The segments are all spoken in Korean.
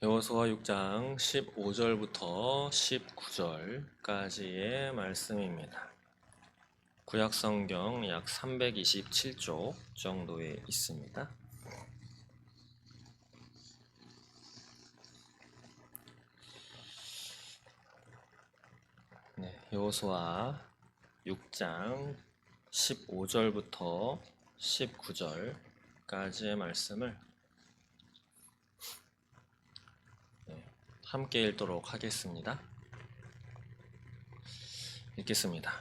여호수아 6장 15절부터 19절까지의 말씀입니다. 구약 성경 약 327쪽 정도에 있습니다. 여호수아 6장 15절부터 19절까지의 말씀을 함께 읽도록 하겠습니다. 읽겠습니다.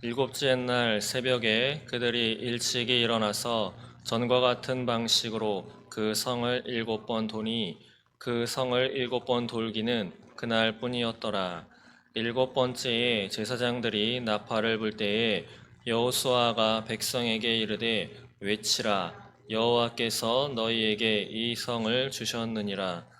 일곱째 날 새벽에 그들이 일찍이 일어나서 전과 같은 방식으로 그 성을 7번 도니 그 성을 7번 돌기는 그날 뿐이었더라. 7번째에 제사장들이 나팔을 불 때에 여호수아가 백성에게 이르되 외치라 여호와께서 너희에게 이 성을 주셨느니라.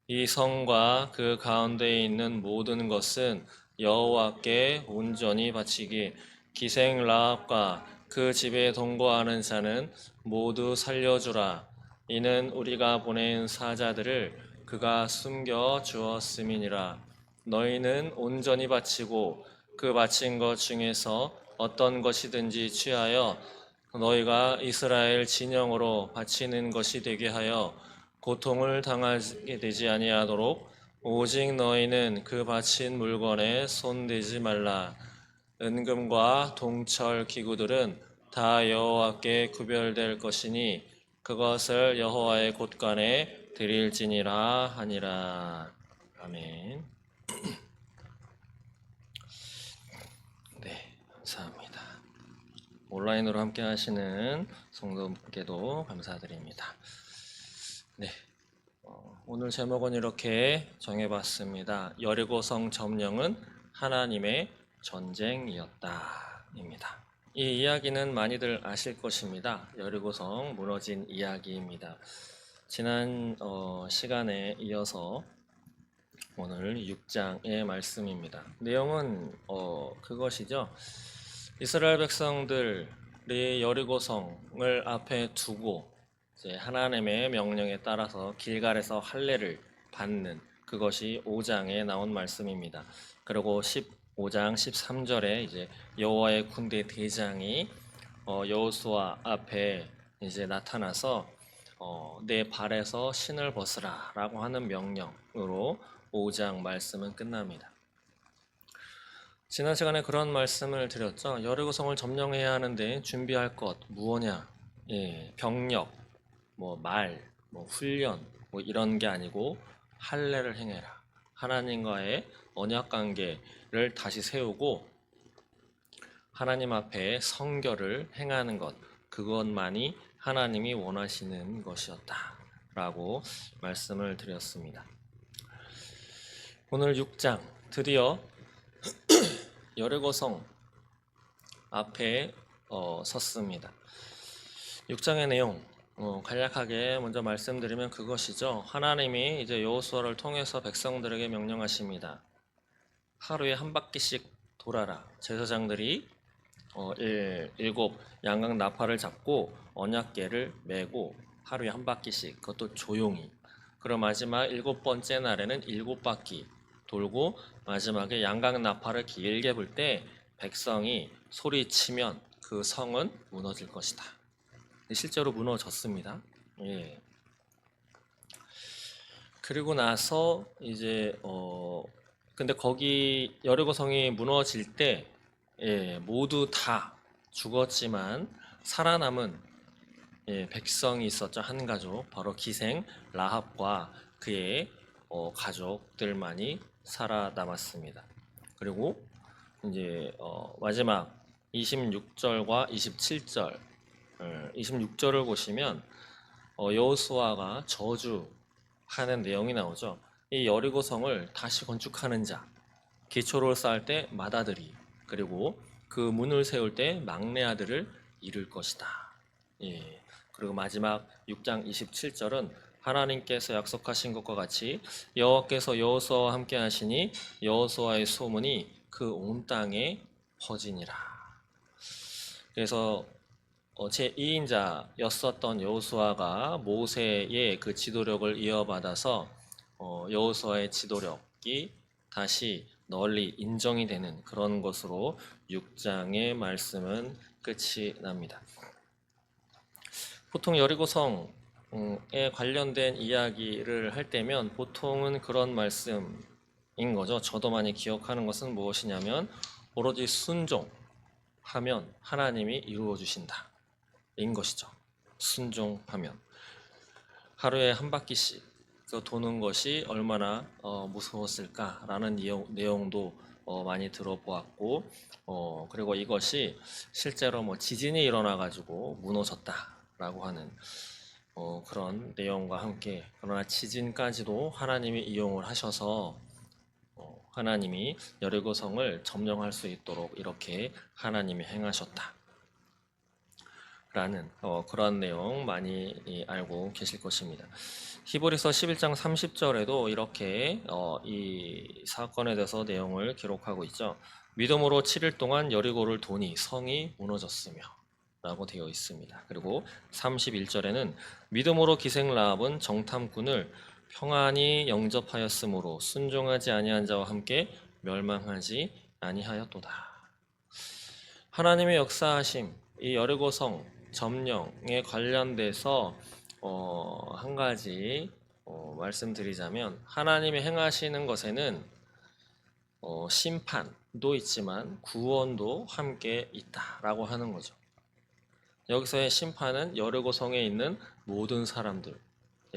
이 성과 그 가운데에 있는 모든 것은 여호와께 온전히 바치기 기생 라합과 그 집에 동거하는 자는 모두 살려주라. 이는 우리가 보낸 사자들을 그가 숨겨 주었음이니라. 너희는 온전히 바치고 그 바친 것 중에서 어떤 것이든지 취하여 너희가 이스라엘 진영으로 바치는 것이 되게 하여 고통을 당하게 되지 아니하도록 오직 너희는 그 바친 물건에 손대지 말라. 은금과 동철 기구들은 다 여호와께 구별될 것이니 그것을 여호와의 곳간에 드릴지니라 하니라. 아멘. 네, 감사합니다. 온라인으로 함께 하시는 성도님께도 감사드립니다. 네, 오늘 제목은 이렇게 정해봤습니다. 여리고성 점령은 하나님의 전쟁이었다 입니다. 이 이야기는 많이들 아실 것입니다. 여리고성 무너진 이야기입니다. 지난 시간에 이어서 오늘 6장의 말씀입니다. 내용은 그것이죠. 이스라엘 백성들이 여리고성을 앞에 두고 이제 하나님의 명령에 따라서 길갈에서 할례를 받는 그것이 5장에 나온 말씀입니다. 그리고 15장 13절에 이제 여호와의 군대 대장이 여호수아 앞에 이제 나타나서 내 발에서 신을 벗으라라고 하는 명령으로 5장 말씀은 끝납니다. 지난 시간에 그런 말씀을 드렸죠. 여리고성을 점령해야 하는데 준비할 것 무엇냐? 병력, 말, 훈련 이런 게 아니고 할례를 행해라. 하나님과의 언약 관계를 다시 세우고 하나님 앞에 성결을 행하는 것, 그것만이 하나님이 원하시는 것이었다라고 말씀을 드렸습니다. 오늘 6장 드디어 여리고성 앞에 섰습니다. 6장의 내용 간략하게 먼저 말씀드리면 그것이죠. 하나님이 이제 여호수아를 통해서 백성들에게 명령하십니다. 하루에 한 바퀴씩 돌아라. 제사장들이 7 양각 나팔을 잡고 언약궤를 메고 하루에 한 바퀴씩, 그것도 조용히. 그럼 마지막 7번째 날에는 7바퀴 돌고 마지막에 양각 나팔을 길게 불 때 백성이 소리치면 그 성은 무너질 것이다. 실제로 무너졌습니다. 그리고 나서 이제 근데 거기 여리고성이 무너질 때 모두 다 죽었지만 살아남은 백성이 있었죠. 한 가족, 바로 기생 라합과 그의 가족들만이 살아남았습니다. 그리고 이제 마지막 26절과 27절, 26절을 보시면 여호수아가 저주하는 내용이 나오죠. 이 여리고성을 다시 건축하는 자, 기초를 쌓을 때 맏아들이, 그리고 그 문을 세울 때 막내 아들을 이룰 것이다. 그리고 마지막 6장 27절은 하나님께서 약속하신 것과 같이 여호와께서 여호수아와 함께 하시니 여호수아의 소문이 그 온 땅에 퍼지니라. 그래서 제2인자였었던 여호수아가 모세의 그 지도력을 이어받아서 여호수아의 지도력이 다시 널리 인정이 되는 그런 것으로 6장의 말씀은 끝이 납니다. 보통 여리고성에 관련된 이야기를 할 때면 보통은 그런 말씀인 거죠. 저도 많이 기억하는 것은 무엇이냐면 오로지 순종하면 하나님이 이루어 주신다 인 것이죠. 순종하면 하루에 한 바퀴씩 도는 것이 얼마나 무서웠을까라는 내용도 많이 들어보았고, 그리고 이것이 실제로 뭐 지진이 일어나 가지고 무너졌다라고 하는 그런 내용과 함께, 그러나 지진까지도 하나님이 이용을 하셔서 하나님이 여리고성을 점령할 수 있도록 이렇게 하나님이 행하셨다 라는 그런 내용 많이 알고 계실 것입니다. 히브리서 11장 30절에도 이렇게 이 사건에 대해서 내용을 기록하고 있죠. 믿음으로 7일 동안 여리고를 도니 성이 무너졌으며 라고 되어 있습니다. 그리고 31절에는 믿음으로 기생 라합은 정탐꾼을 평안히 영접하였으므로 순종하지 아니한 자와 함께 멸망하지 아니하였도다. 하나님의 역사하심, 이 여리고성 점령에 관련돼서 한 가지 말씀드리자면, 하나님이 행하시는 것에는 심판도 있지만 구원도 함께 있다라고 하는 거죠. 여기서의 심판은 여리고성에 있는 모든 사람들,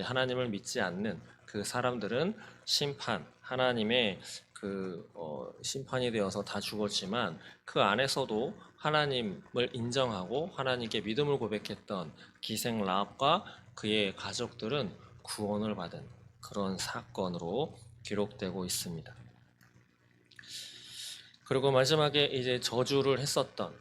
하나님을 믿지 않는 그 사람들은 심판, 하나님의 그 심판이 되어서 다 죽었지만 그 안에서도 하나님을 인정하고 하나님께 믿음을 고백했던 기생 라합과 그의 가족들은 구원을 받은 그런 사건으로 기록되고 있습니다. 그리고 마지막에 이제 저주를 했었던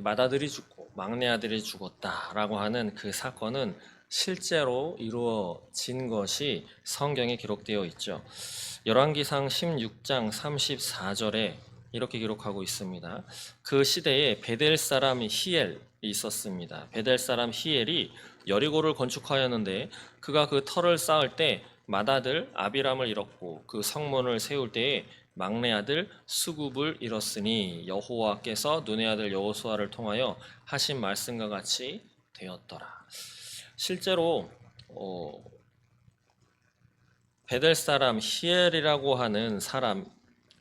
맏아들이 죽고 막내 아들이 죽었다라고 하는 그 사건은 실제로 이루어진 것이 성경에 기록되어 있죠. 열왕기상 16장 34절에 이렇게 기록하고 있습니다. 그 시대에 베델 사람 히엘이 있었습니다. 베델 사람 히엘이 여리고를 건축하였는데 그가 그 터를 쌓을 때 맏아들 아비람을 잃었고 그 성문을 세울 때에 막내 아들 수굽을 잃었으니 여호와께서 눈의 아들 여호수아를 통하여 하신 말씀과 같이 되었더라. 실제로 베델 사람 히엘이라고 하는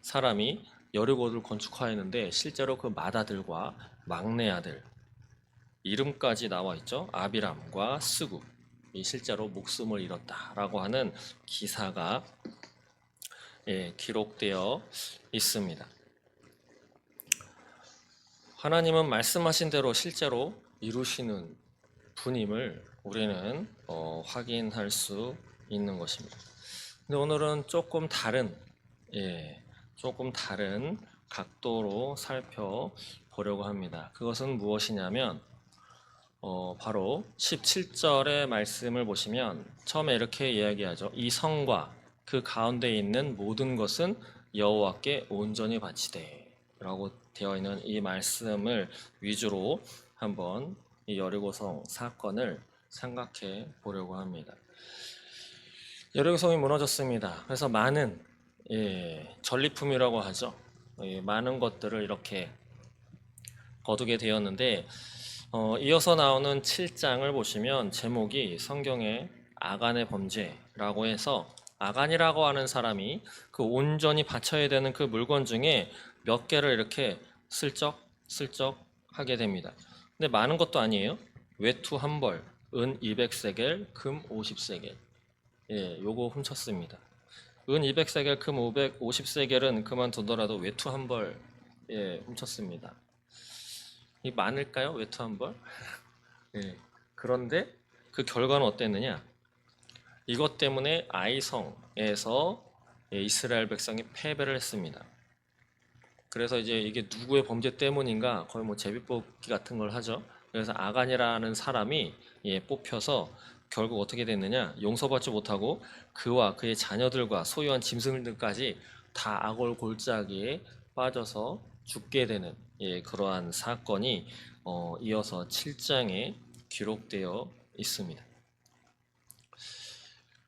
사람이 여리고를 건축하였는데 실제로 그 맏아들과 막내 아들 이름까지 나와 있죠. 아비람과 수굽이 실제로 목숨을 잃었다라고 하는 기사가 기록되어 있습니다. 하나님은 말씀하신 대로 실제로 이루시는 분임을 우리는 확인할 수 있는 것입니다. 근데 오늘은 조금 다른 각도로 살펴보려고 합니다. 그것은 무엇이냐면 바로 17절의 말씀을 보시면 처음에 이렇게 이야기하죠. 이 성과 그 가운데 있는 모든 것은 여호와께 온전히 바치되 라고 되어 있는 이 말씀을 위주로 한번 이 여리고성 사건을 생각해 보려고 합니다. 여리고성이 무너졌습니다. 그래서 많은 전리품이라고 하죠. 많은 것들을 이렇게 거두게 되었는데 이어서 나오는 7장을 보시면 제목이 성경의 아간의 범죄라고 해서 아간이라고 하는 사람이 그 온전히 바쳐야 되는 그 물건 중에 몇 개를 이렇게 슬쩍 하게 됩니다. 근데 많은 것도 아니에요. 외투 한 벌, 은 200세겔, 금 50세겔. 요거 훔쳤습니다. 은 200세겔, 금 50세겔은 그만두더라도 외투 한 벌 훔쳤습니다. 이 많을까요? 외투 한 벌? 그런데 그 결과는 어땠느냐? 이것 때문에 아이성에서 이스라엘 백성이 패배를 했습니다. 그래서 이제 이게 누구의 범죄 때문인가 거의 뭐 제비뽑기 같은 걸 하죠. 그래서 아간이라는 사람이 뽑혀서 결국 어떻게 됐느냐? 용서받지 못하고 그와 그의 자녀들과 소유한 짐승들까지 다 악월 골짜기에 빠져서 죽게 되는 그러한 사건이 이어서 7장에 기록되어 있습니다.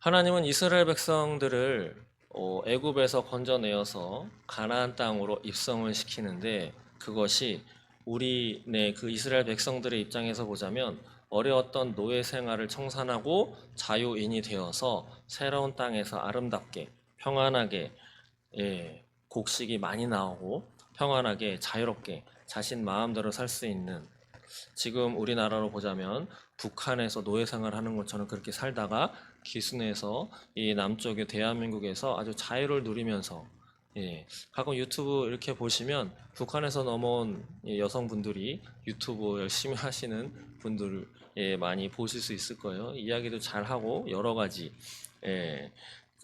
하나님은 이스라엘 백성들을 애굽에서 건져내어서 가나안 땅으로 입성을 시키는데 그것이 우리네 그 이스라엘 백성들의 입장에서 보자면 어려웠던 노예 생활을 청산하고 자유인이 되어서 새로운 땅에서 아름답게 평안하게 곡식이 많이 나오고 평안하게 자유롭게 자신 마음대로 살 수 있는 지금 우리나라로 보자면 북한에서 노예 생활하는 것처럼 그렇게 살다가 기순에서 이 남쪽의 대한민국에서 아주 자유를 누리면서 가끔 유튜브 이렇게 보시면 북한에서 넘어온 여성분들이 유튜브 열심히 하시는 분들 많이 보실 수 있을 거예요. 이야기도 잘 하고 여러 가지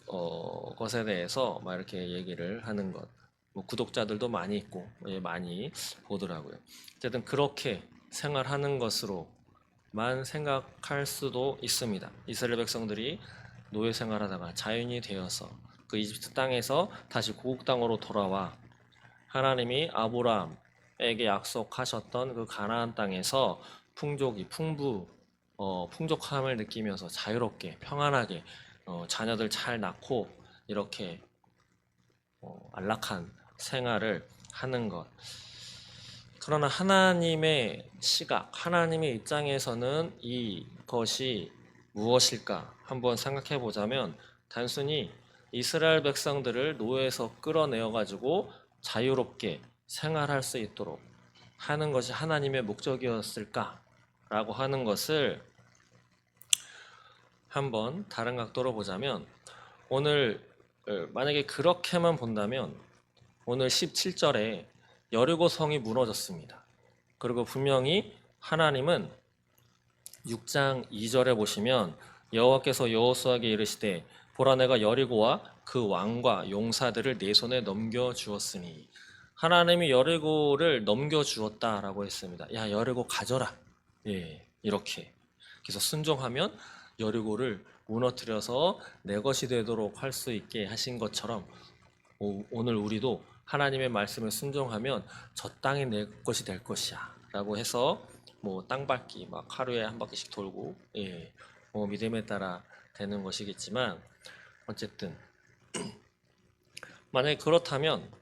것에 대해서 막 이렇게 얘기를 하는 것. 뭐 구독자들도 많이 있고 많이 보더라고요. 어쨌든 그렇게 생활하는 것으로만 생각할 수도 있습니다. 이스라엘 백성들이 노예 생활하다가 자유인이 되어서 그 이집트 땅에서 다시 고국 땅으로 돌아와 하나님이 아브라함에게 약속하셨던 그 가나안 땅에서 풍족함을 느끼면서 자유롭게 평안하게 자녀들 잘 낳고 이렇게 안락한 생활을 하는 것. 그러나 하나님의 시각, 하나님의 입장에서는 이것이 무엇일까 한번 생각해 보자면 단순히 이스라엘 백성들을 노예에서 끌어내어 가지고 자유롭게 생활할 수 있도록 하는 것이 하나님의 목적이었을까라고 하는 것을 한번 다른 각도로 보자면 오늘 만약에 그렇게만 본다면 오늘 17절에 여리고 성이 무너졌습니다. 그리고 분명히 하나님은 6장 2절에 보시면 여호와께서 여호수아에게 이르시되 보라 내가 여리고와 그 왕과 용사들을 내 손에 넘겨 주었으니 하나님이 여리고를 넘겨 주었다라고 했습니다. 야 여리고 가져라. 이렇게. 그래서 순종하면 여리고를 무너뜨려서 내 것이 되도록 할 수 있게 하신 것처럼 오늘 우리도 하나님의 말씀을 순종하면 저 땅이 내 것이 될 것이야 라고 해서 뭐 땅밟기 막 하루에 한 바퀴씩 돌고 뭐 믿음에 따라 되는 것이겠지만 어쨌든 만약에 그렇다면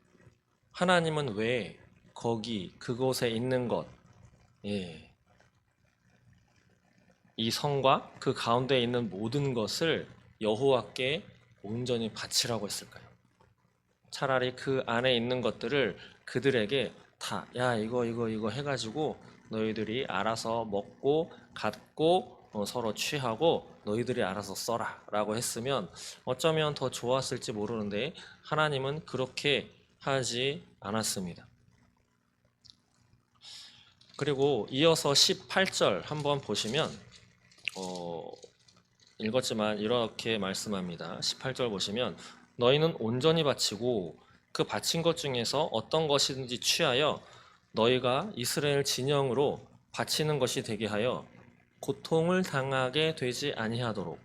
하나님은 왜 그곳에 있는 것 이 성과 그 가운데 있는 모든 것을 여호와께 온전히 바치라고 했을까요? 차라리 그 안에 있는 것들을 그들에게 다, 야, 이거 해가지고 너희들이 알아서 먹고, 갖고, 서로 취하고, 너희들이 알아서 써라. 라고 했으면 어쩌면 더 좋았을지 모르는데, 하나님은 그렇게 하지 않았습니다. 그리고 이어서 18절 한번 보시면, 읽었지만 이렇게 말씀합니다. 18절 보시면, 너희는 온전히 바치고 그 바친 것 중에서 어떤 것이든지 취하여 너희가 이스라엘 진영으로 바치는 것이 되게 하여 고통을 당하게 되지 아니하도록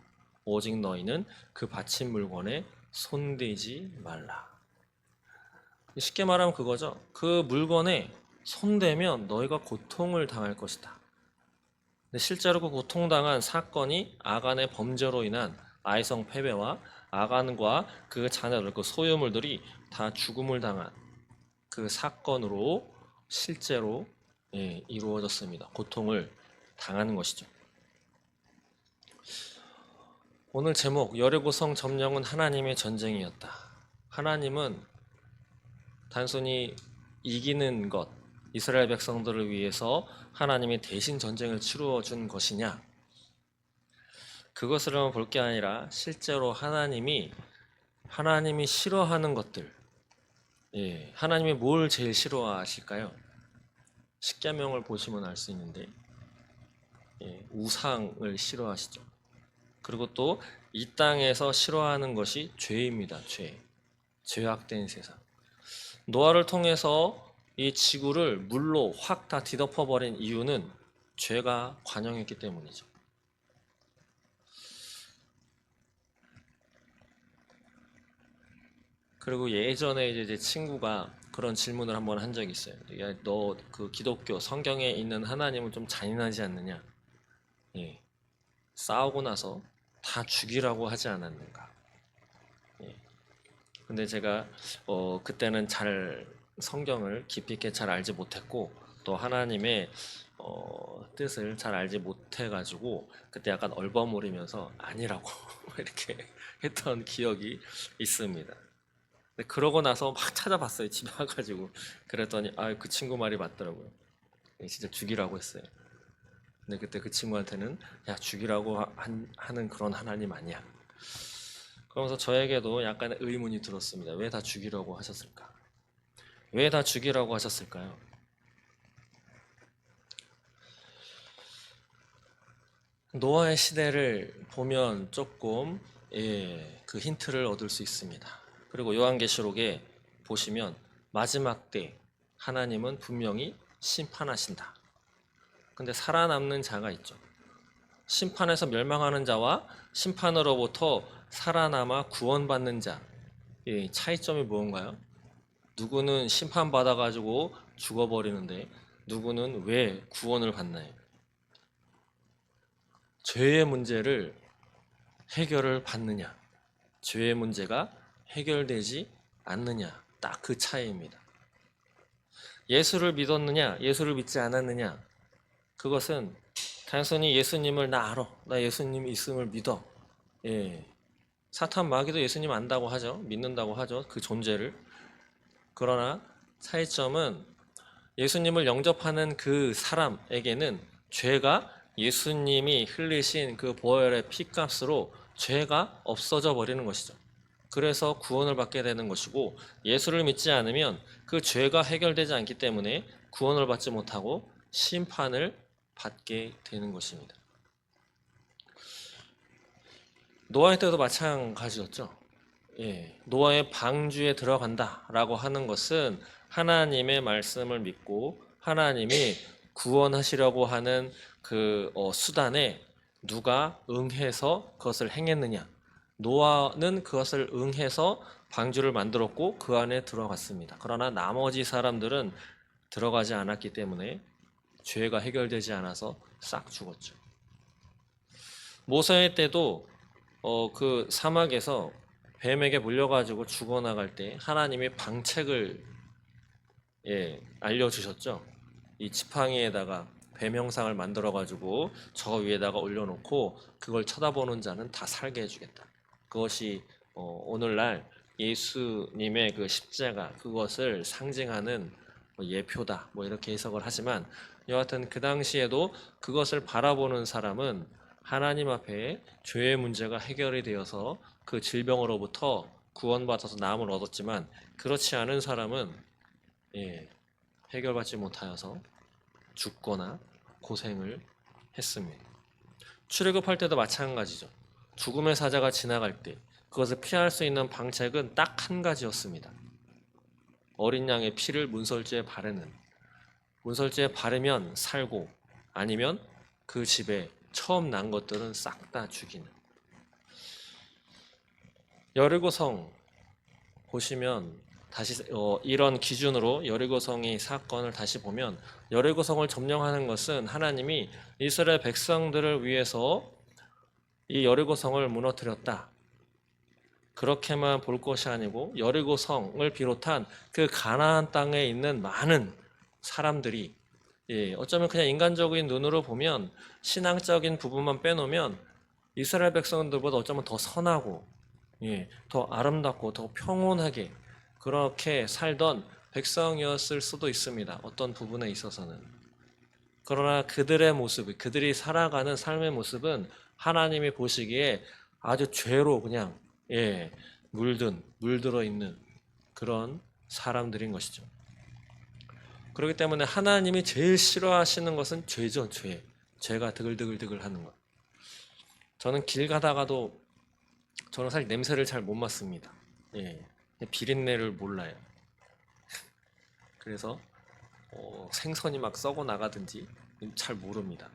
오직 너희는 그 바친 물건에 손대지 말라. 쉽게 말하면 그거죠. 그 물건에 손대면 너희가 고통을 당할 것이다. 근데 실제로 그 고통당한 사건이 아간의 범죄로 인한 아이성 패배와 아간과 그 자녀들, 그 소유물들이 다 죽음을 당한 그 사건으로 실제로 이루어졌습니다. 고통을 당하는 것이죠. 오늘 제목 여리고성 점령은 하나님의 전쟁이었다. 하나님은 단순히 이기는 것, 이스라엘 백성들을 위해서 하나님이 대신 전쟁을 치루어 준 것이냐? 그것을 볼 게 아니라 실제로 하나님이 싫어하는 것들, 하나님이 뭘 제일 싫어하실까요? 십계명을 보시면 알 수 있는데 우상을 싫어하시죠. 그리고 또 이 땅에서 싫어하는 것이 죄입니다. 죄악된 세상. 노아를 통해서 이 지구를 물로 확 다 뒤덮어버린 이유는 죄가 관영했기 때문이죠. 그리고 예전에 이제 제 친구가 그런 질문을 한번 한 적이 있어요. 야, 너 그 기독교 성경에 있는 하나님은 좀 잔인하지 않느냐? 싸우고 나서 다 죽이라고 하지 않았는가? 예. 근데 제가 그때는 잘 성경을 깊이 있게 잘 알지 못했고 또 하나님의 뜻을 잘 알지 못해가지고 그때 약간 얼버무리면서 아니라고 이렇게 했던 기억이 있습니다. 근데 그러고 나서 막 찾아봤어요. 집에 와가지고 그랬더니 아, 그 친구 말이 맞더라고요. 진짜 죽이라고 했어요. 근데 그때 그 친구한테는 야, 죽이라고 하는 그런 하나님 아니야. 그러면서 저에게도 약간의 의문이 들었습니다. 왜 다 죽이라고 하셨을까? 왜 다 죽이라고 하셨을까요? 노아의 시대를 보면 조금 그 힌트를 얻을 수 있습니다. 그리고 요한계시록에 보시면 마지막 때 하나님은 분명히 심판하신다. 근데 살아남는 자가 있죠. 심판에서 멸망하는 자와 심판으로부터 살아남아 구원받는 자. 차이점이 무언가요? 누구는 심판받아가지고 죽어버리는데 누구는 왜 구원을 받나요? 죄의 문제를 해결을 받느냐, 죄의 문제가 해결되지 않느냐, 딱 그 차이입니다. 예수를 믿었느냐, 예수를 믿지 않았느냐, 그것은 단순히 예수님을 나 알아, 나 예수님 있음을 믿어. 예, 사탄 마귀도 예수님 안다고 하죠, 믿는다고 하죠, 그 존재를. 그러나 차이점은 예수님을 영접하는 그 사람에게는 죄가 예수님이 흘리신 그 보혈의 피값으로 죄가 없어져 버리는 것이죠. 그래서 구원을 받게 되는 것이고 예수를 믿지 않으면 그 죄가 해결되지 않기 때문에 구원을 받지 못하고 심판을 받게 되는 것입니다. 노아의 때도 마찬가지였죠. 노아의 방주에 들어간다라고 하는 것은 하나님의 말씀을 믿고 하나님이 구원하시려고 하는 그 수단에 누가 응해서 그것을 행했느냐. 노아는 그것을 응해서 방주를 만들었고 그 안에 들어갔습니다. 그러나 나머지 사람들은 들어가지 않았기 때문에 죄가 해결되지 않아서 싹 죽었죠. 모세의 때도 그 사막에서 뱀에게 물려가지고 죽어나갈 때 하나님이 방책을 알려주셨죠. 이 지팡이에다가 뱀 형상을 만들어가지고 저 위에다가 올려놓고 그걸 쳐다보는 자는 다 살게 해주겠다. 그것이 오늘날 예수님의 그 십자가 그것을 상징하는 예표다. 뭐 이렇게 해석을 하지만 여하튼 그 당시에도 그것을 바라보는 사람은 하나님 앞에 죄의 문제가 해결이 되어서 그 질병으로부터 구원받아서 나음을 얻었지만 그렇지 않은 사람은 해결받지 못하여서 죽거나 고생을 했습니다. 출애굽할 때도 마찬가지죠. 죽음의 사자가 지나갈 때 그것을 피할 수 있는 방책은 딱 한 가지였습니다. 어린 양의 피를 문설주에 바르는, 문설주에 바르면 살고 아니면 그 집에 처음 난 것들은 싹 다 죽이는. 여리고성 보시면 다시 이런 기준으로 여리고성의 사건을 다시 보면 여리고성을 점령하는 것은 하나님이 이스라엘 백성들을 위해서 이 여리고성을 무너뜨렸다. 그렇게만 볼 것이 아니고 여리고성을 비롯한 그 가나안 땅에 있는 많은 사람들이 어쩌면 그냥 인간적인 눈으로 보면 신앙적인 부분만 빼놓으면 이스라엘 백성들보다 어쩌면 더 선하고 더 아름답고 더 평온하게 그렇게 살던 백성이었을 수도 있습니다. 어떤 부분에 있어서는. 그러나 그들의 모습, 그들이 살아가는 삶의 모습은 하나님이 보시기에 아주 죄로 그냥 물들어 있는 그런 사람들인 것이죠. 그렇기 때문에 하나님이 제일 싫어하시는 것은 죄죠, 죄. 죄가 드글드글 하는 것. 저는 길 가다가도 저는 사실 냄새를 잘 못 맡습니다. 비린내를 몰라요. 그래서 생선이 막 썩어 나가든지 잘 모릅니다.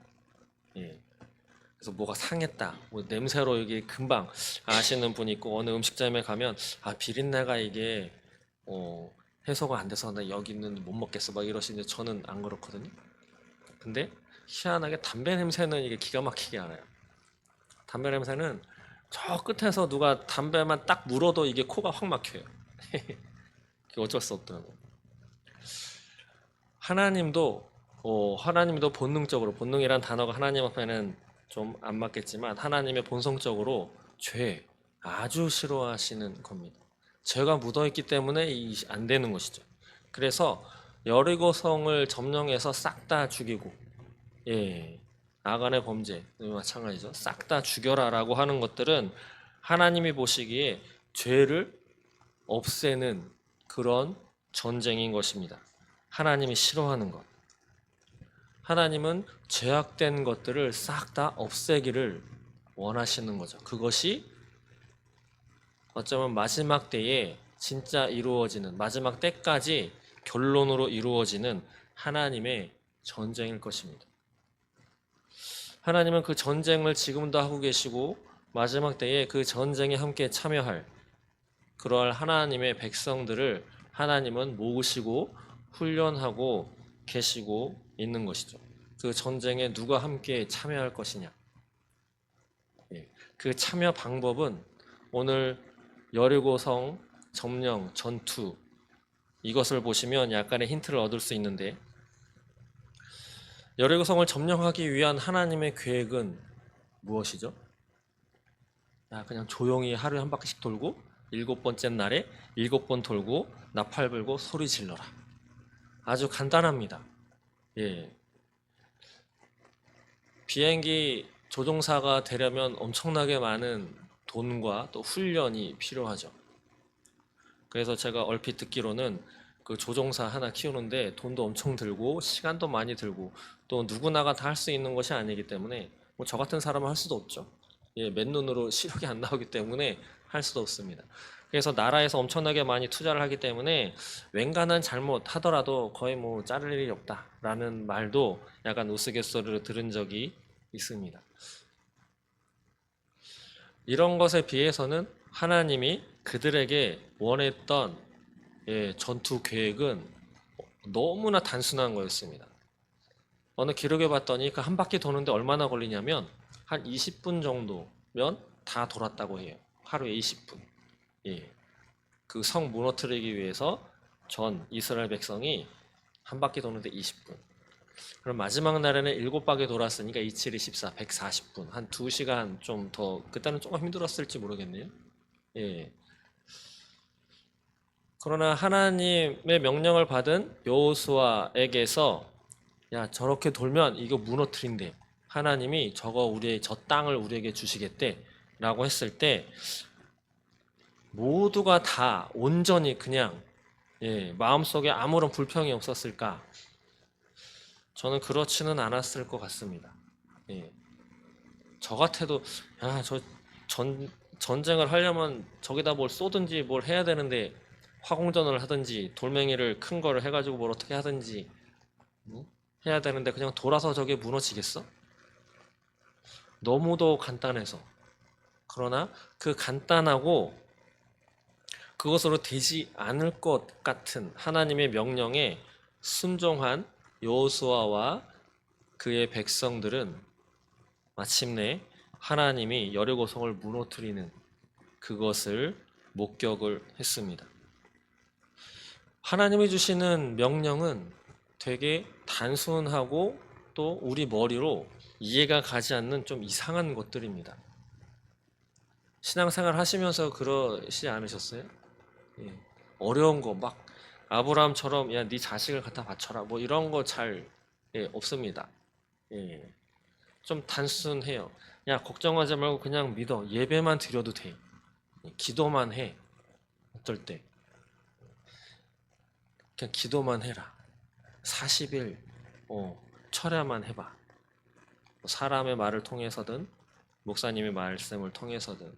그래서 뭐가 상했다, 뭐 냄새로 이게 금방 아시는 분이 있고 어느 음식점에 가면 아 비린내가 이게 해소가 안 돼서 나 여기는 못 먹겠어 막 이러시는데 저는 안 그렇거든요. 근데 희한하게 담배 냄새는 이게 기가 막히게 알아요. 담배 냄새는 저 끝에서 누가 담배만 딱 물어도 이게 코가 확 막혀요. 그게 어쩔 수 없더라고요. 하나님도 본능적으로, 본능이란 단어가 하나님 앞에는 좀 안 맞겠지만 하나님의 본성적으로 죄 아주 싫어하시는 겁니다. 죄가 묻어있기 때문에 안 되는 것이죠. 그래서 여리고성을 점령해서 싹 다 죽이고, 예, 아간의 범죄 마찬가지죠. 싹 다 죽여라라고 하는 것들은 하나님이 보시기에 죄를 없애는 그런 전쟁인 것입니다. 하나님이 싫어하는 것. 하나님은 죄악된 것들을 싹 다 없애기를 원하시는 거죠. 그것이 어쩌면 마지막 때에 진짜 이루어지는, 마지막 때까지 결론으로 이루어지는 하나님의 전쟁일 것입니다. 하나님은 그 전쟁을 지금도 하고 계시고 마지막 때에 그 전쟁에 함께 참여할 그러할 하나님의 백성들을 하나님은 모으시고 훈련하고 계시고 있는 것이죠. 그 전쟁에 누가 함께 참여할 것이냐. 그 참여 방법은 오늘 여리고성 점령 전투 이것을 보시면 약간의 힌트를 얻을 수 있는데, 여리고성을 점령하기 위한 하나님의 계획은 무엇이죠? 그냥 조용히 하루에 한 바퀴씩 돌고 7번째 날에 7번 돌고 나팔 불고 소리 질러라. 아주 간단합니다. 예. 비행기 조종사가 되려면 엄청나게 많은 돈과 또 훈련이 필요하죠. 그래서 제가 얼핏 듣기로는 그 조종사 하나 키우는데 돈도 엄청 들고 시간도 많이 들고 또 누구나가 다 할 수 있는 것이 아니기 때문에 뭐 저 같은 사람은 할 수도 없죠. 예, 맨눈으로 시력이 안 나오기 때문에 할 수도 없습니다. 그래서 나라에서 엄청나게 많이 투자를 하기 때문에 웬간한 잘못 하더라도 거의 뭐 자를 일이 없다라는 말도 약간 우스갯소리로 들은 적이 있습니다. 이런 것에 비해서는 하나님이 그들에게 원했던 전투 계획은 너무나 단순한 거였습니다. 어느 기록에 봤더니 그 한 바퀴 도는데 얼마나 걸리냐면 한 20분 정도면 다 돌았다고 해요. 하루에 20분. 예. 그 성 무너뜨리기 위해서 전 이스라엘 백성이 한 바퀴 도는데 20분. 그럼 마지막 날에는 7바퀴 돌았으니까 27이 14, 140분. 한 2시간 좀 더, 그때는 조금 힘들었을지 모르겠네요. 예. 그러나 하나님의 명령을 받은 여호수아에게서 야, 저렇게 돌면 이거 무너뜨린대. 하나님이 저 땅을 우리에게 주시겠대. 라고 했을 때 모두가 다 온전히 그냥 마음속에 아무런 불평이 없었을까? 저는 그렇지는 않았을 것 같습니다. 저 같아도 전쟁을 하려면 저기다 뭘 쏘든지 뭘 해야 되는데 화공전을 하든지 돌멩이를 큰 거를 해가지고 뭘 어떻게 하든지 해야 되는데 그냥 돌아서 저게 무너지겠어? 너무도 간단해서. 그러나 그 간단하고 그것으로 되지 않을 것 같은 하나님의 명령에 순종한 여호수아와 그의 백성들은 마침내 하나님이 여리고성을 무너뜨리는 그것을 목격을 했습니다. 하나님이 주시는 명령은 되게 단순하고 또 우리 머리로 이해가 가지 않는 좀 이상한 것들입니다. 신앙생활 하시면서 그러시지 않으셨어요? 어려운 거 막 아브라함처럼 야, 네 자식을 갖다 바쳐라 뭐 이런 거 잘 없습니다. 좀 단순해요. 야, 걱정하지 말고 그냥 믿어. 예배만 드려도 돼. 기도만 해. 어떨 때 그냥 기도만 해라. 40일 철야만 해봐. 사람의 말을 통해서든 목사님의 말씀을 통해서든.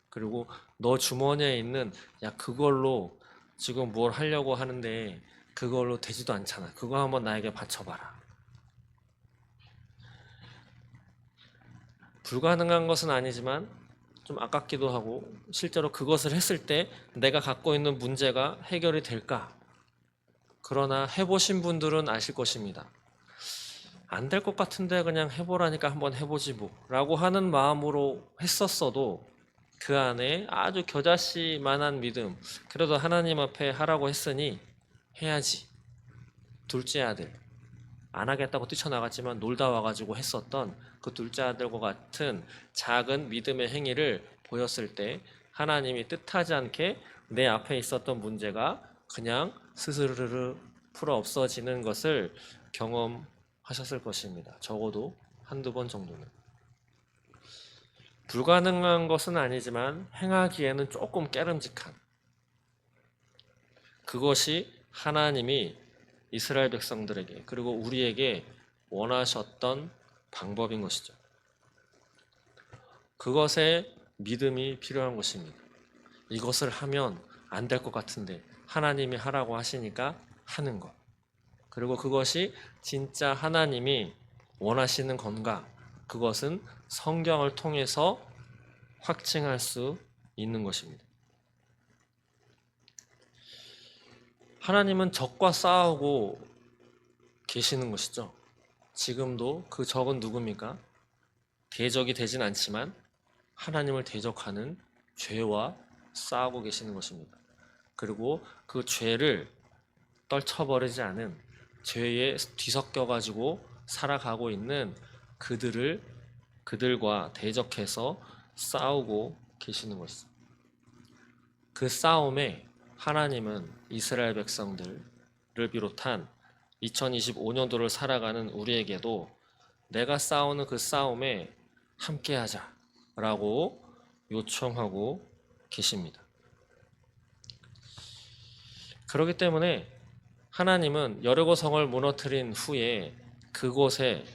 그리고 너 주머니에 있는 야, 그걸로 지금 뭘 하려고 하는데 그걸로 되지도 않잖아. 그거 한번 나에게 바쳐봐라. 불가능한 것은 아니지만 좀 아깝기도 하고 실제로 그것을 했을 때 내가 갖고 있는 문제가 해결이 될까? 그러나 해보신 분들은 아실 것입니다. 안 될 것 같은데 그냥 해보라니까 한번 해보지 뭐 라고 하는 마음으로 했었어도 그 안에 아주 겨자씨만한 믿음, 그래도 하나님 앞에 하라고 했으니 해야지. 둘째 아들 안 하겠다고 뛰쳐나갔지만 놀다 와가지고 했었던 그 둘째 아들과 같은 작은 믿음의 행위를 보였을 때 하나님이 뜻하지 않게 내 앞에 있었던 문제가 그냥 스스르르 풀어 없어지는 것을 경험하셨을 것입니다. 적어도 한두 번 정도는. 불가능한 것은 아니지만 행하기에는 조금 깨름직한, 그것이 하나님이 이스라엘 백성들에게 그리고 우리에게 원하셨던 방법인 것이죠. 그것에 믿음이 필요한 것입니다. 이것을 하면 안 될 것 같은데 하나님이 하라고 하시니까 하는 것. 그리고 그것이 진짜 하나님이 원하시는 건가? 그것은 성경을 통해서 확증할 수 있는 것입니다. 하나님은 적과 싸우고 계시는 것이죠. 지금도 그 적은 누굽니까? 대적이 되진 않지만 하나님을 대적하는 죄와 싸우고 계시는 것입니다. 그리고 그 죄를 떨쳐버리지 않은, 죄에 뒤섞여 가지고 살아가고 있는 그들과 대적해서 싸우고 계시는 것이죠. 그 싸움에 하나님은 이스라엘 백성들을 비롯한 2025년도를 살아가는 우리에게도 내가 싸우는 그 싸움에 함께하자라고 요청하고 계십니다. 그렇기 때문에 하나님은 여리고 성을 무너뜨린 후에 그곳에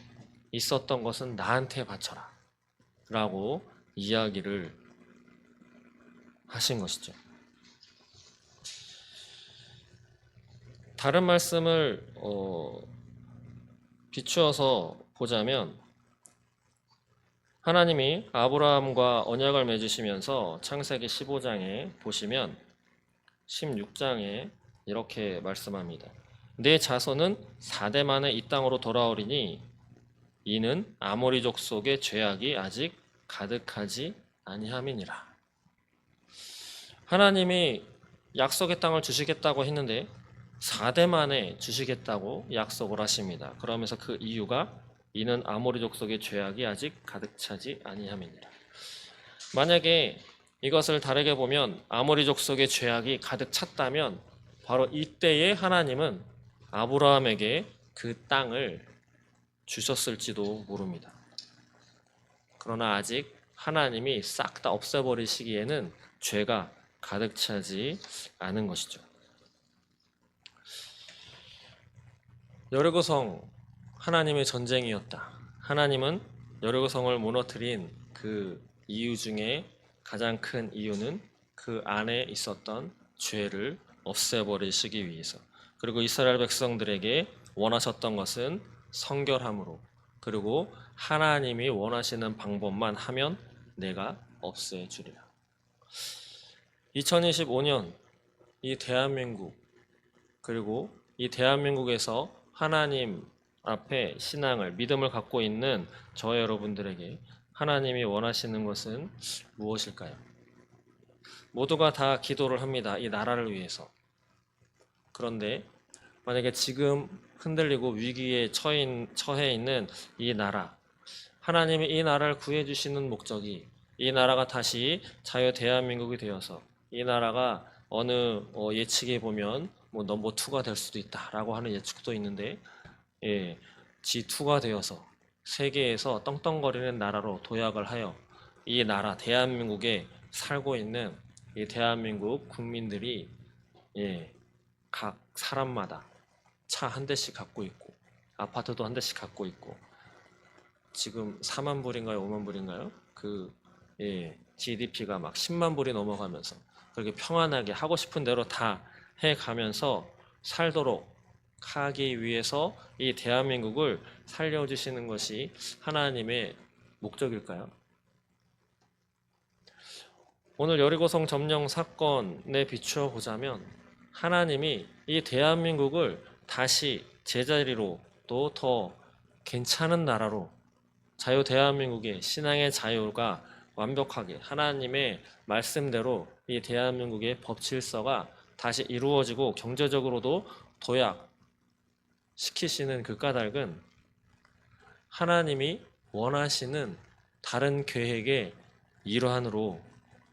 있었던 것은 나한테 바쳐라 라고 이야기를 하신 것이죠. 다른 말씀을 비추어서 보자면 하나님이 아브라함과 언약을 맺으시면서 창세기 15장에 보시면 16장에 이렇게 말씀합니다. 내 자손은 4대 만에 이 땅으로 돌아오리니 이는 아모리 족속의 죄악이 아직 가득하지 아니함이니라. 하나님이 약속의 땅을 주시겠다고 했는데 4대 만에 주시겠다고 약속을 하십니다. 그러면서 그 이유가 이는 아모리 족속의 죄악이 아직 가득 차지 아니함이니라. 만약에 이것을 다르게 보면 아모리 족속의 죄악이 가득 찼다면 바로 이때에 하나님은 아브라함에게 그 땅을 주셨을지도 모릅니다. 그러나 아직 하나님이 싹 다 없애버리시기에는 죄가 가득 차지 않은 것이죠. 여리고성 하나님의 전쟁이었다. 하나님은 여리고성을 무너뜨린 그 이유 중에 가장 큰 이유는 그 안에 있었던 죄를 없애버리시기 위해서, 그리고 이스라엘 백성들에게 원하셨던 것은 성결함으로, 그리고 하나님이 원하시는 방법만 하면 내가 없애주리라. 2025년 이 대한민국, 그리고 이 대한민국에서 하나님 앞에 신앙을, 믿음을 갖고 있는 저와 여러분들에게 하나님이 원하시는 것은 무엇일까요? 모두가 다 기도를 합니다. 이 나라를 위해서. 그런데 만약에 지금 흔들리고 위기에 처해 있는 이 나라, 하나님이 이 나라를 구해주시는 목적이 이 나라가 다시 자유 대한민국이 되어서 이 나라가 어느 예측에 보면 뭐 넘버 2가 될 수도 있다라고 하는 예측도 있는데, G2가 되어서 세계에서 떵떵거리는 나라로 도약을 하여 이 나라 대한민국에 살고 있는 이 대한민국 국민들이 각 사람마다 차 한 대씩 갖고 있고 아파트도 한 대씩 갖고 있고, 지금 4만 불인가요? 5만 불인가요? GDP가 막 10만 불이 넘어가면서 그렇게 평안하게 하고 싶은 대로 다 해가면서 살도록 하기 위해서 이 대한민국을 살려주시는 것이 하나님의 목적일까요? 오늘 여리고성 점령 사건에 비추어 보자면 하나님이 이 대한민국을 다시 제자리로 또 더 괜찮은 나라로 자유 대한민국의 신앙의 자유가 완벽하게 하나님의 말씀대로 이 대한민국의 법 질서가 다시 이루어지고 경제적으로도 도약시키시는 그 까닭은 하나님이 원하시는 다른 계획의 일환으로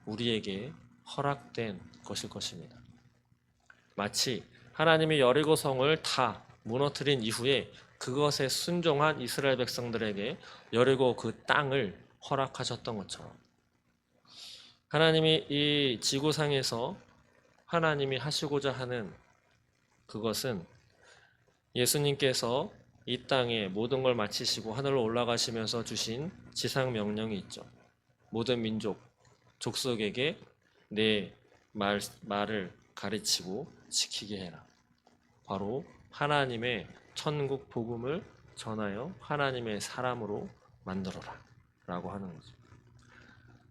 우리에게 허락된 것일 것입니다. 마치 하나님이 여리고성을 다 무너뜨린 이후에 그것에 순종한 이스라엘 백성들에게 여리고 그 땅을 허락하셨던 것처럼 하나님이 이 지구상에서 하나님이 하시고자 하는 그것은 예수님께서 이 땅에 모든 걸 마치시고 하늘로 올라가시면서 주신 지상 명령이 있죠. 모든 민족, 족속에게 내 말을 가르치고 지키게 해라. 바로 하나님의 천국 복음을 전하여 하나님의 사람으로 만들어라 라고 하는 거죠.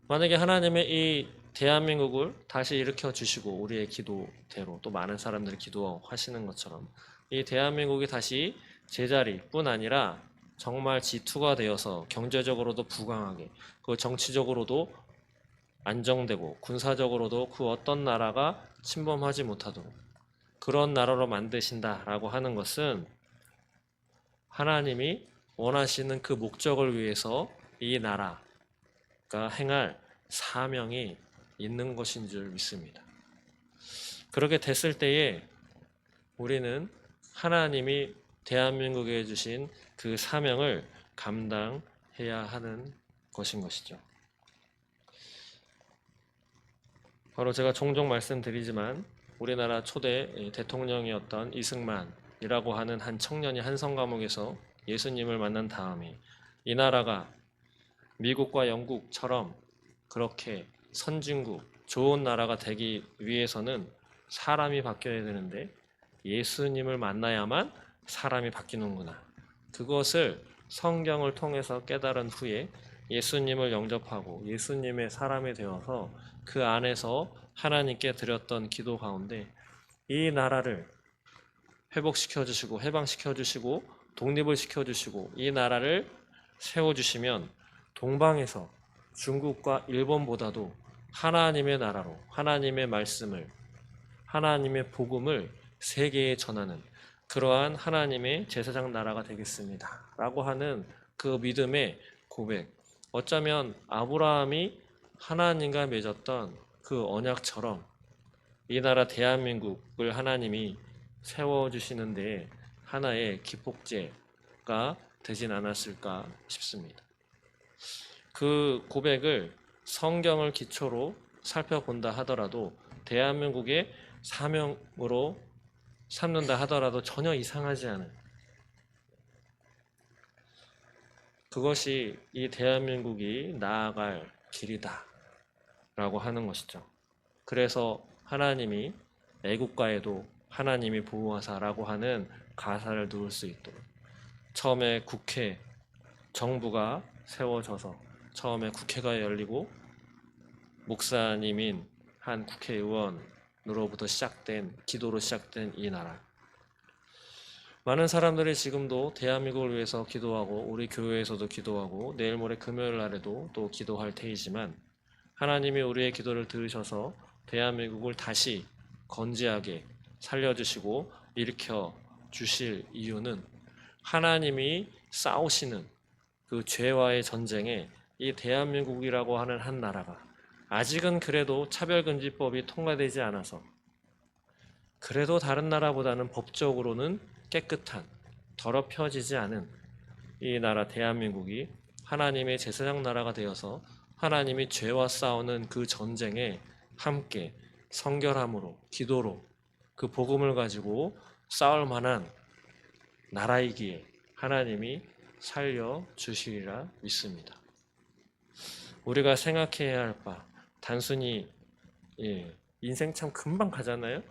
만약에 하나님의 이 대한민국을 다시 일으켜 주시고 우리의 기도대로 또 많은 사람들이 기도하시는 것처럼 이 대한민국이 다시 제자리뿐 아니라 정말 지투가 되어서 경제적으로도 부강하게 그 정치적으로도 안정되고 군사적으로도 그 어떤 나라가 침범하지 못하도록 그런 나라로 만드신다라고 하는 것은 하나님이 원하시는 그 목적을 위해서 이 나라가 행할 사명이 있는 것인 줄 믿습니다. 그렇게 됐을 때에 우리는 하나님이 대한민국에 주신 그 사명을 감당해야 하는 것인 것이죠. 바로 제가 종종 말씀드리지만 우리나라 초대 대통령이었던 이승만이라고 하는 한 청년이 한 성감옥에서 예수님을 만난 다음에 이 나라가 미국과 영국처럼 그렇게 선진국, 좋은 나라가 되기 위해서는 사람이 바뀌어야 되는데 예수님을 만나야만 사람이 바뀌는구나. 그것을 성경을 통해서 깨달은 후에 예수님을 영접하고 예수님의 사람이 되어서 그 안에서 하나님께 드렸던 기도 가운데 이 나라를 회복시켜 주시고 해방시켜 주시고 독립을 시켜 주시고 이 나라를 세워 주시면 동방에서 중국과 일본보다도 하나님의 나라로 하나님의 말씀을 하나님의 복음을 세계에 전하는 그러한 하나님의 제사장 나라가 되겠습니다. 라고 하는 그 믿음의 고백. 어쩌면 아브라함이 하나님과 맺었던 그 언약처럼 이 나라 대한민국을 하나님이 세워주시는데 하나의 기폭제가 되진 않았을까 싶습니다. 그 고백을 성경을 기초로 살펴본다 하더라도 대한민국의 사명으로 삼는다 하더라도 전혀 이상하지 않은 그것이 이 대한민국이 나아갈 길이다 라고 하는 것이죠. 그래서 하나님이 애국가에도 하나님이 보호하사라고 하는 가사를 넣을 수 있도록 처음에 국회 정부가 세워져서 처음에 국회가 열리고 목사님인 한 국회의원으로부터 시작된 기도로 시작된 이 나라 많은 사람들이 지금도 대한민국을 위해서 기도하고 우리 교회에서도 기도하고 내일 모레 금요일 날에도 또 기도할 테이지만 하나님이 우리의 기도를 들으셔서 대한민국을 다시 건재하게 살려주시고 일으켜 주실 이유는 하나님이 싸우시는 그 죄와의 전쟁에 이 대한민국이라고 하는 한 나라가 아직은 그래도 차별금지법이 통과되지 않아서 그래도 다른 나라보다는 법적으로는 깨끗한 더럽혀지지 않은 이 나라 대한민국이 하나님의 제사장 나라가 되어서 하나님이 죄와 싸우는 그 전쟁에 함께 성결함으로 기도로 그 복음을 가지고 싸울 만한 나라이기에 하나님이 살려주시리라 믿습니다. 우리가 생각해야 할 바 단순히 인생 참 금방 가잖아요.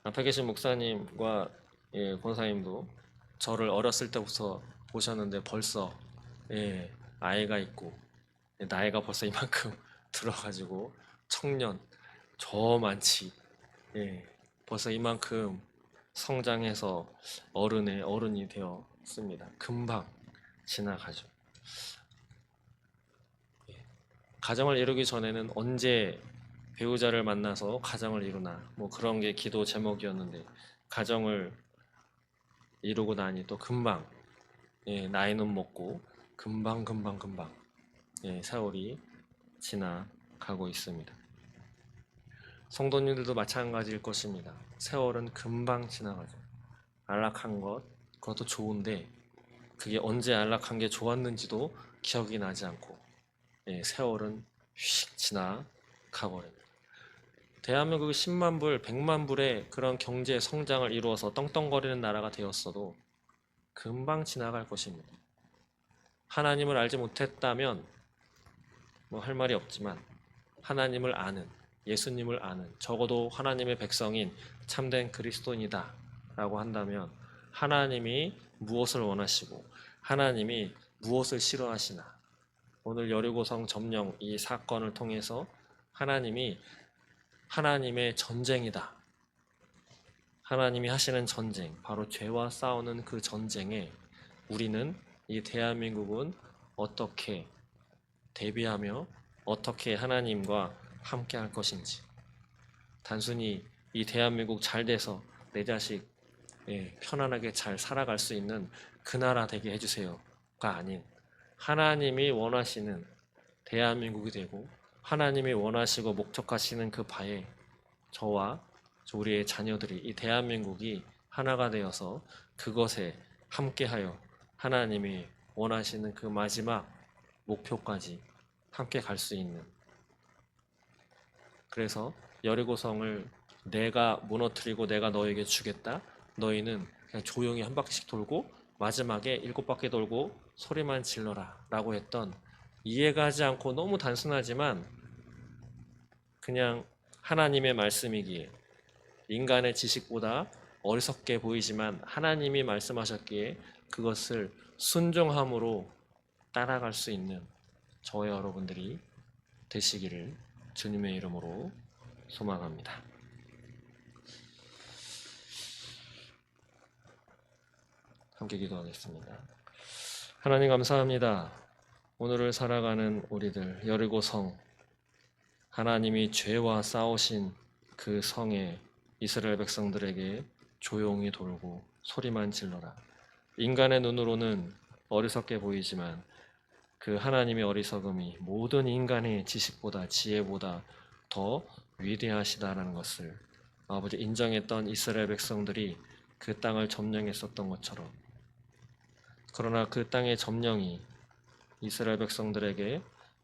앞에 계신 목사님과 권사님도 저를 어렸을 때부터 보셨는데 벌써 아이가 있고 나이가 벌써 이만큼 들어가지고 청년 저 많지 벌써 이만큼 성장해서 어른이 되었습니다. 금방 지나가죠. 가정을 이루기 전에는 언제 배우자를 만나서 가정을 이루나 뭐 그런 게 기도 제목이었는데 가정을 이루고 나니 또 금방 나이는 먹고 금방 세월이 지나가고 있습니다. 성도님들도 마찬가지일 것입니다. 세월은 금방 지나가죠. 안락한 것 그것도 좋은데 그게 언제 안락한 게 좋았는지도 기억이 나지 않고 세월은 휙 지나가버립니다. 대한민국이 10만 불, 100만 불의 그런 경제 성장을 이루어서 떵떵거리는 나라가 되었어도 금방 지나갈 것입니다. 하나님을 알지 못했다면 뭐 할 말이 없지만 하나님을 아는, 예수님을 아는, 적어도 하나님의 백성인 참된 그리스도인이다 라고 한다면 하나님이 무엇을 원하시고 하나님이 무엇을 싫어하시나, 오늘 여리고성 점령 이 사건을 통해서 하나님이 하나님의 전쟁이다. 하나님이 하시는 전쟁, 바로 죄와 싸우는 그 전쟁에 우리는, 이 대한민국은 어떻게 대비하며 어떻게 하나님과 함께 할 것인지, 단순히 이 대한민국 잘 돼서 내 자식 편안하게 잘 살아갈 수 있는 그 나라 되게 해주세요가 아닌, 하나님이 원하시는 대한민국이 되고 하나님이 원하시고 목적하시는 그 바에 저와 우리의 자녀들이, 이 대한민국이 하나가 되어서 그것에 함께하여 하나님이 원하시는 그 마지막 목표까지 함께 갈 수 있는, 그래서 여리고성을 내가 무너뜨리고 내가 너에게 주겠다, 너희는 그냥 조용히 한 바퀴씩 돌고 마지막에 7바퀴 돌고 소리만 질러라 라고 했던, 이해가지 않고 너무 단순하지만 그냥 하나님의 말씀이기에 인간의 지식보다 어리석게 보이지만 하나님이 말씀하셨기에 그것을 순종함으로 따라갈 수 있는 저와 여러분들이 되시기를 주님의 이름으로 소망합니다. 함께 기도하겠습니다. 하나님 감사합니다. 오늘을 살아가는 우리들, 여리고성, 하나님이 죄와 싸우신 그 성에 이스라엘 백성들에게 조용히 돌고 소리만 질러라. 인간의 눈으로는 어리석게 보이지만 그 하나님의 어리석음이 모든 인간의 지식보다, 지혜보다 더 위대하시다라는 것을 아버지 인정했던 이스라엘 백성들이 그 땅을 점령했었던 것처럼, 그러나 그 땅의 점령이 이스라엘 백성들에게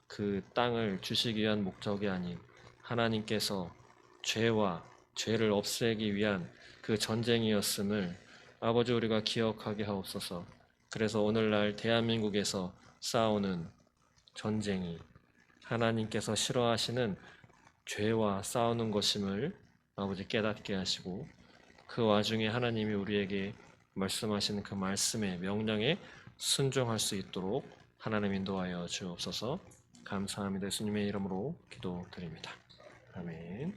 그 땅을 주시기 위한 목적이 아닌 하나님께서 죄를 없애기 위한 그 전쟁이었음을 아버지 우리가 기억하게 하옵소서. 그래서 오늘날 대한민국에서 싸우는 전쟁이 하나님께서 싫어하시는 죄와 싸우는 것임을 아버지 깨닫게 하시고, 그 와중에 하나님이 우리에게 말씀하시는 그 말씀의 명령에 순종할 수 있도록 하나님 인도하여 주옵소서. 감사합니다. 예수님의 이름으로 기도드립니다. 아멘.